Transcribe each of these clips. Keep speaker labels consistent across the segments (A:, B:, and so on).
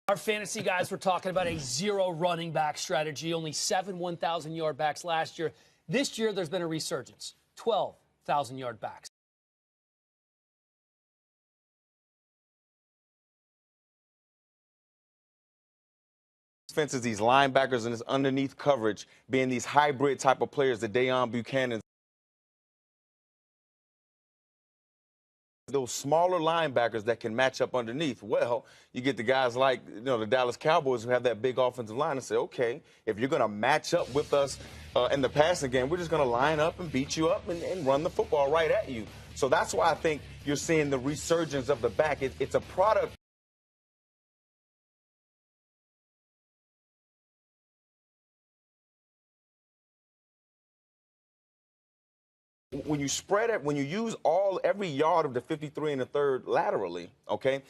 A: Our fantasy guys were talking about a zero running back strategy, only 7 1,000-yard backs last year. This year, there's been a resurgence, 12,000-yard backs.
B: Defenses, these linebackers and this underneath coverage being these hybrid type of players, the Deion Buchanan. Those smaller linebackers that can match up underneath. Well, you get the guys like, the Dallas Cowboys who have that big offensive line and say, okay, if you're going to match up with us in the passing game, we're just going to line up and beat you up and run the football right at you. So that's why I think you're seeing the resurgence of the back. It's a product. When you spread it, when you use every yard of the 53 and a third laterally, okay,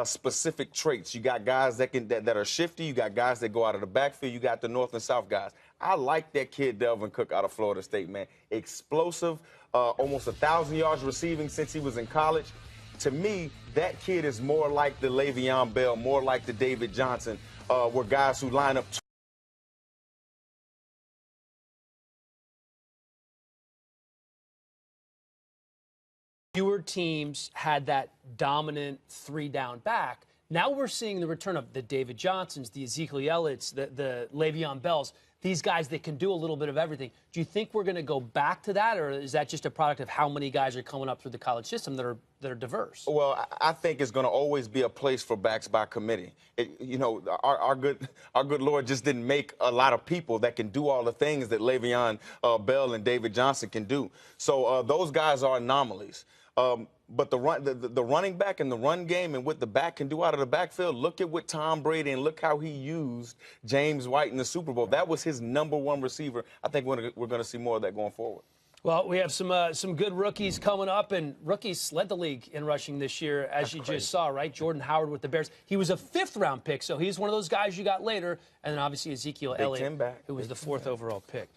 B: specific traits. You got guys that are shifty. You got guys that go out of the backfield. You got the north and south guys. I like that kid Delvin Cook out of Florida State, man. Explosive, almost 1,000 yards receiving since he was in college. To me, that kid is more like the Le'Veon Bell, more like the David Johnson, where guys who line up.
A: Fewer teams had that dominant three-down back. Now we're seeing the return of the David Johnsons, the Ezekiel Elliott's, the Le'Veon Bells, these guys that can do a little bit of everything. Do you think we're going to go back to that, or is that just a product of how many guys are coming up through the college system that are diverse?
B: Well, I think it's going to always be a place for backs by committee. Our good Lord just didn't make a lot of people that can do all the things that Le'Veon Bell and David Johnson can do. So those guys are anomalies. But the running back and the run game and what the back can do out of the backfield, look at what Tom Brady and look how he used James White in the Super Bowl. That was his #1 receiver. I think we're going to see more of that going forward.
A: Well, we have some good rookies coming up, and rookies led the league in rushing this year, as you just saw, right? Jordan Howard with the Bears. He was a 5th-round pick, so he's one of those guys you got later. And then obviously Ezekiel Elliott, who was the 4th overall pick.